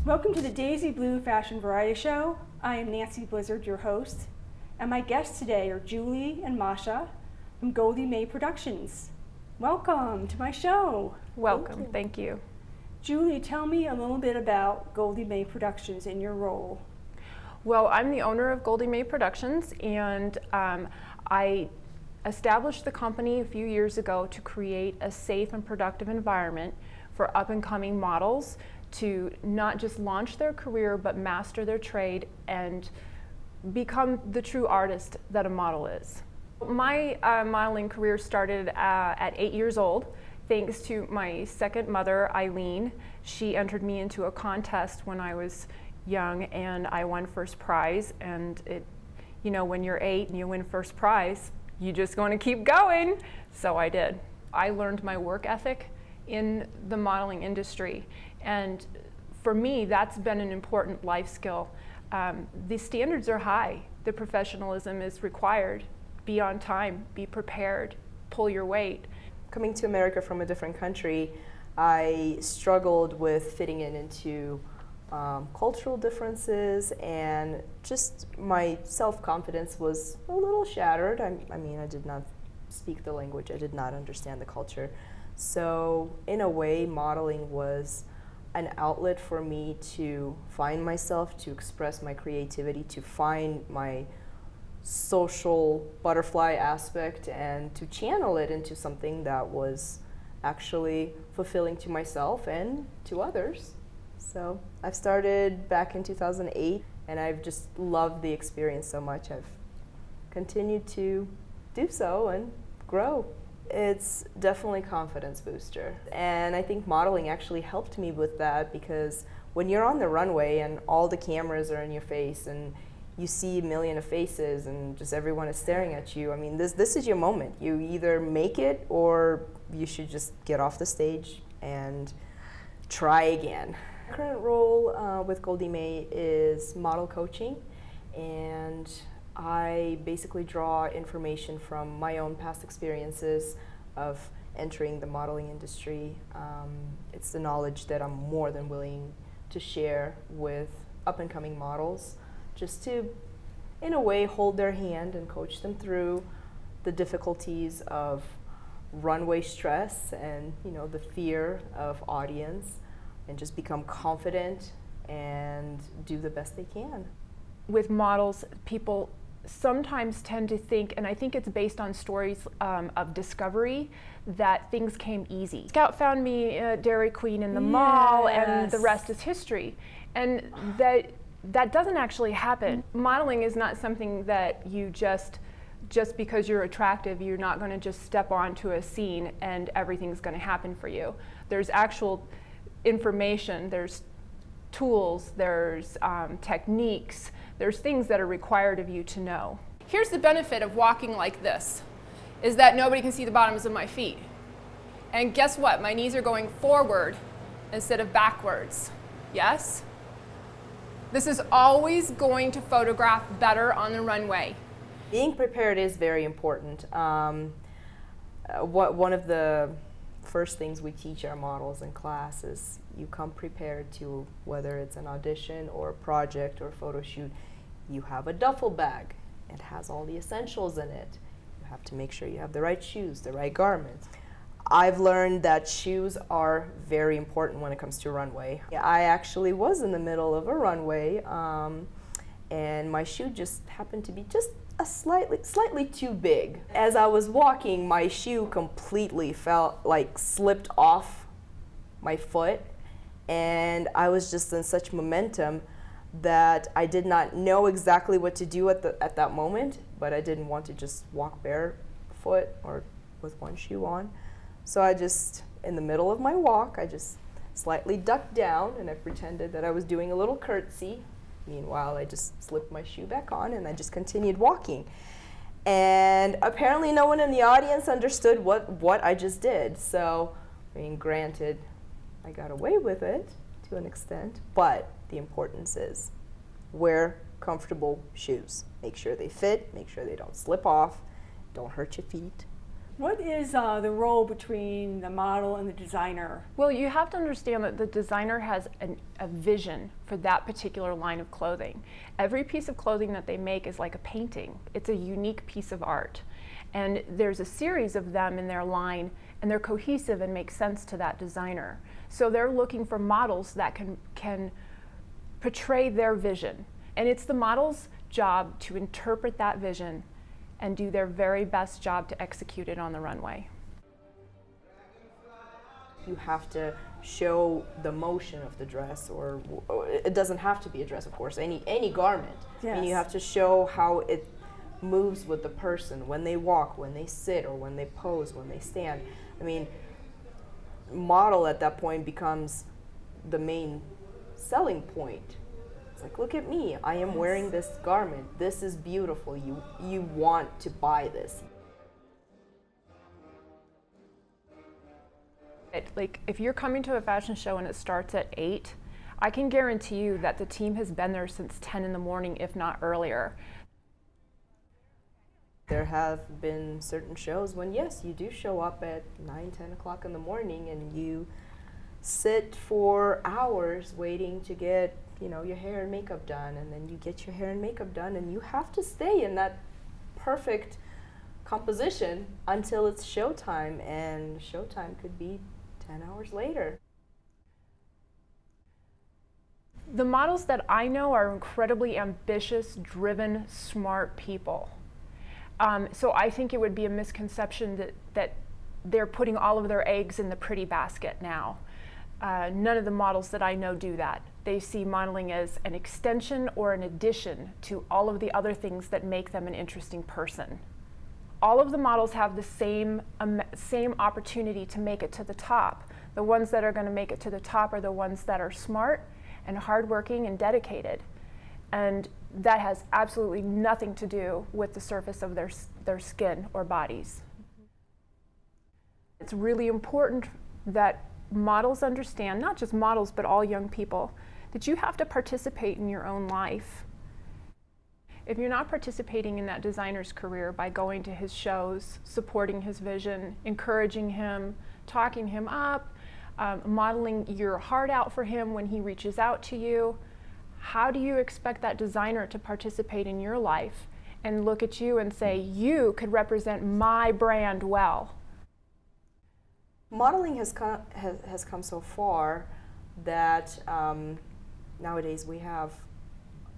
Welcome to the Daisy Blue Fashion Variety Show. I am Nancy Blizzard, your host, and my guests today are Julie and Masha from Goldie May Productions. Welcome to my show. Welcome, thank you. Julie, tell me a little bit about Goldie May Productions and your role. Well, I'm the owner of Goldie May Productions, and I established the company a few years ago to create a safe and productive environment for up-and-coming models to not just launch their career, but master their trade and become the true artist that a model is. My modeling career started at 8 years old, thanks to my second mother, Eileen. She entered me into a contest when I was young, and I won first prize. And when you're 8 and you win first prize, you just going to keep going. So I did. I learned my work ethic in the modeling industry, and for me, that's been an important life skill. The standards are high. The professionalism is required. Be on time, be prepared, pull your weight. Coming to America from a different country, I struggled with fitting into cultural differences, and just my self-confidence was a little shattered. I mean, I did not speak the language, I did not understand the culture. So in a way, modeling was an outlet for me to find myself, to express my creativity, to find my social butterfly aspect, and to channel it into something that was actually fulfilling to myself and to others. So I've started back in 2008, and I've just loved the experience so much. I've continued to do so and grow. It's definitely a confidence booster, and I think modeling actually helped me with that, because when you're on the runway and all the cameras are in your face and you see a million of faces and just everyone is staring at you, I mean, this is your moment. You either make it or you should just get off the stage and try again. My current role with Goldie May is model coaching, and I basically draw information from my own past experiences of entering the modeling industry. It's the knowledge that I'm more than willing to share with up-and-coming models, just to, in a way, hold their hand and coach them through the difficulties of runway stress and, the fear of audience, and just become confident and do the best they can. With models, people sometimes tend to think, and I think it's based on stories of discovery, that things came easy. Scout found me at Dairy Queen in the mall, and the rest is history. And that doesn't actually happen. Modeling is not something that you just because you're attractive, you're not going to just step onto a scene and everything's going to happen for you. There's actual information, there's tools, there's techniques, there's things that are required of you to know. Here's the benefit of walking like this, is that nobody can see the bottoms of my feet. And guess what? My knees are going forward instead of backwards. Yes? This is always going to photograph better on the runway. Being prepared is very important. One of the first things we teach our models in class is you come prepared to, whether it's an audition or a project or a photo shoot, you have a duffel bag. It has all the essentials in it. You have to make sure you have the right shoes, the right garments. I've learned that shoes are very important when it comes to runway. I actually was in the middle of a runway, and my shoe just happened to be just slightly too big. As I was walking, my shoe completely slipped off my foot, and I was just in such momentum that I did not know exactly what to do at that moment, but I didn't want to just walk barefoot or with one shoe on. So I just, in the middle of my walk, I just slightly ducked down and I pretended that I was doing a little curtsy. Meanwhile, I just slipped my shoe back on and I just continued walking. And apparently no one in the audience understood what I just did. So, granted, I got away with it to an extent, but the importance is wear comfortable shoes. Make sure they fit, make sure they don't slip off, don't hurt your feet. What is the role between the model and the designer? Well, you have to understand that the designer has a vision for that particular line of clothing. Every piece of clothing that they make is like a painting. It's a unique piece of art. And there's a series of them in their line, and they're cohesive and make sense to that designer. So they're looking for models that can portray their vision. And it's the model's job to interpret that vision and do their very best job to execute it on the runway. You have to show the motion of the dress, or it doesn't have to be a dress, of course, any garment. Yes. And you have to show how it moves with the person when they walk, when they sit, or when they pose, when they stand. I mean, model at that point becomes the main selling point. It's like, look at me, I am wearing this garment. This is beautiful. You want to buy this. Like, if you're coming to a fashion show and it starts at 8, I can guarantee you that the team has been there since 10 in the morning, if not earlier. There have been certain shows when, yes, you do show up at 9, 10 o'clock in the morning and you sit for hours waiting to get, your hair and makeup done, and then you get your hair and makeup done, and you have to stay in that perfect composition until it's showtime, and showtime could be 10 hours later. The models that I know are incredibly ambitious, driven, smart people. So I think it would be a misconception that they're putting all of their eggs in the pretty basket now. None of the models that I know do that. They see modeling as an extension or an addition to all of the other things that make them an interesting person. All of the models have the same opportunity to make it to the top. The ones that are going to make it to the top are the ones that are smart and hardworking and dedicated. And that has absolutely nothing to do with the surface of their skin or bodies. It's really important that models understand, not just models, but all young people, that you have to participate in your own life. If you're not participating in that designer's career by going to his shows, supporting his vision, encouraging him, talking him up, modeling your heart out for him when he reaches out to you, how do you expect that designer to participate in your life and look at you and say, you could represent my brand well? Modeling has come so far that nowadays we have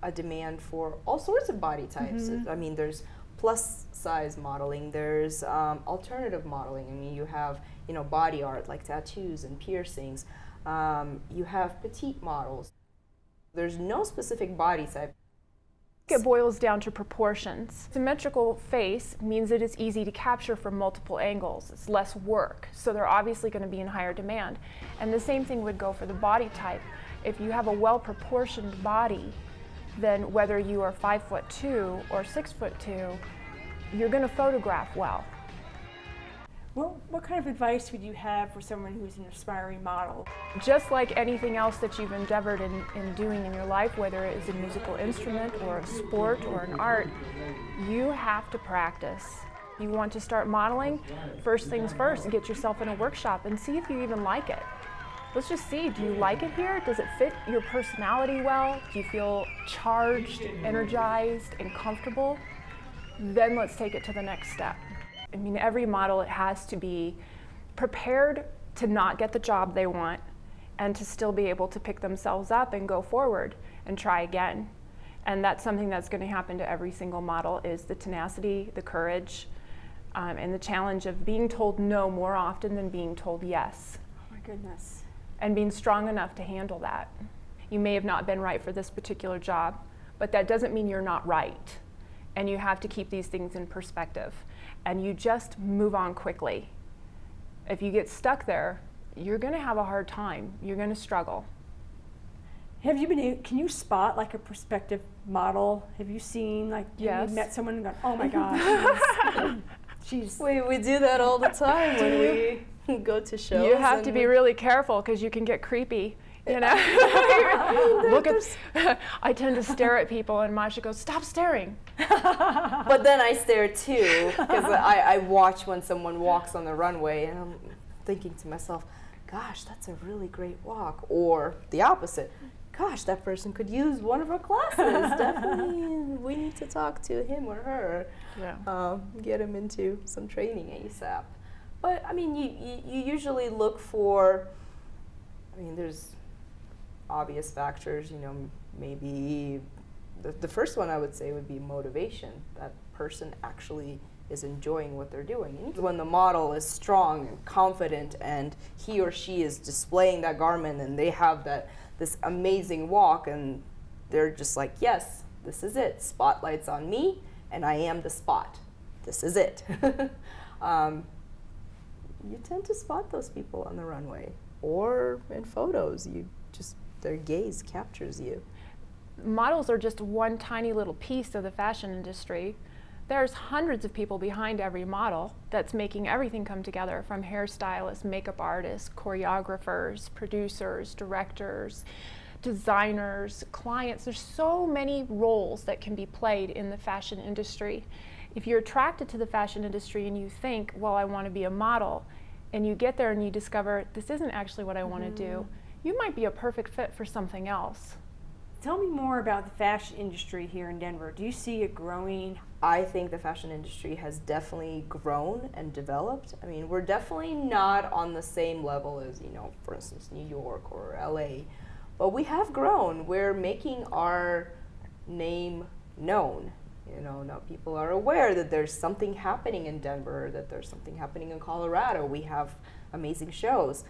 a demand for all sorts of body types. Mm-hmm. I mean, there's plus size modeling, there's alternative modeling. I mean, you have body art like tattoos and piercings. You have petite models. There's no specific body type. It boils down to proportions. Symmetrical face means it is easy to capture from multiple angles. It's less work, so they're obviously going to be in higher demand. And the same thing would go for the body type. If you have a well-proportioned body, then whether you are 5'2" or 6'2", you're going to photograph well. Well, what kind of advice would you have for someone who's an aspiring model? Just like anything else that you've endeavored in doing in your life, whether it is a musical instrument or a sport or an art, you have to practice. You want to start modeling? First things first, get yourself in a workshop and see if you even like it. Let's just see, do you like it here? Does it fit your personality well? Do you feel charged, energized, and comfortable? Then let's take it to the next step. I mean, every model has to be prepared to not get the job they want and to still be able to pick themselves up and go forward and try again. And that's something that's going to happen to every single model, is the tenacity, the courage, and the challenge of being told no more often than being told yes. Oh my goodness. And being strong enough to handle that. You may have not been right for this particular job, but that doesn't mean you're not right. And you have to keep these things in perspective. And you just move on quickly. If you get stuck there, you're going to have a hard time. You're going to struggle. Can you spot like a prospective model? Have you seen, like, Yes. you met someone and gone, oh my gosh, she's We do that all the time when we go to shows. You have to be really careful because you can get creepy. You know, look at. I tend to stare at people, and Masha goes, "Stop staring." But then I stare too, because I watch when someone walks on the runway, and I'm thinking to myself, "Gosh, that's a really great walk." Or the opposite, "Gosh, that person could use one of our classes. Definitely, we need to talk to him or her. Yeah. Get him into some training ASAP." But I mean, you usually look for. I mean, there's obvious factors, you know, maybe the first one I would say would be motivation. That person actually is enjoying what they're doing. And when the model is strong and confident and he or she is displaying that garment and they have this amazing walk and they're just like, yes, this is it. Spotlight's on me and I am the spot. This is it. You tend to spot those people on the runway or in photos. Their gaze captures you. Models are just one tiny little piece of the fashion industry. There's hundreds of people behind every model that's making everything come together, from hairstylists, makeup artists, choreographers, producers, directors, designers, clients. There's so many roles that can be played in the fashion industry. If you're attracted to the fashion industry and you think, well, I want to be a model, and you get there and you discover this isn't actually what I want to do, you might be a perfect fit for something else. Tell me more about the fashion industry here in Denver. Do you see it growing? I think the fashion industry has definitely grown and developed. I mean, we're definitely not on the same level as, you know, for instance, New York or LA, but we have grown. We're making our name known. You know, now people are aware that there's something happening in Denver, that there's something happening in Colorado. We have amazing shows.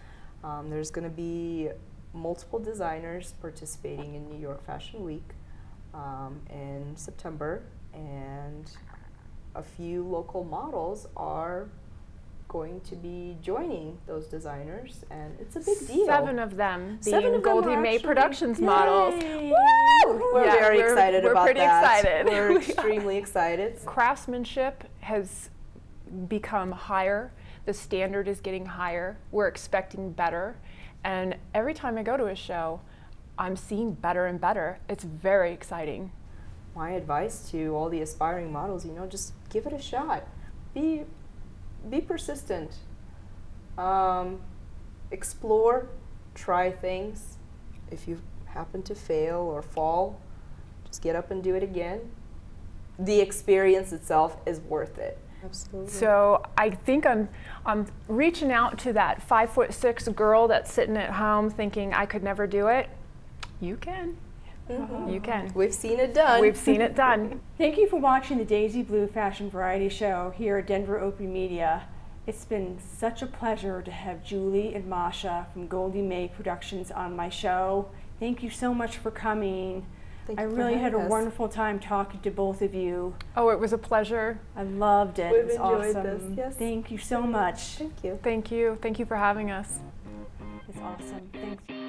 There's going to be multiple designers participating in New York Fashion Week in September, and a few local models are going to be joining those designers, and it's a big deal. 7 of them being Seven of them Goldie are May actually- Productions Yay! models. We're Yeah, very excited we're about pretty that. excited. We're extremely excited. Craftsmanship has become higher. The standard is getting higher. We're expecting better. And every time I go to a show, I'm seeing better and better. It's very exciting. My advice to all the aspiring models, you know, just give it a shot. Be persistent. Explore, try things. If you happen to fail or fall, just get up and do it again. The experience itself is worth it. Absolutely. So I think I'm reaching out to that 5'6" girl that's sitting at home thinking I could never do it. You can. You can. We've seen it done. We've seen it done. Thank you for watching the Daisy Blue Fashion Variety Show here at Denver Open Media. It's been such a pleasure to have Julie and Masha from Goldie May Productions on my show. Thank you so much for coming. Thank I you for really had a having us. wonderful time talking to both of you. Oh, it was a pleasure. I loved it. We've It was enjoyed awesome. this, yes. Thank you so much. Thank you. Thank you. Thank you for having us. It's awesome. Thanks.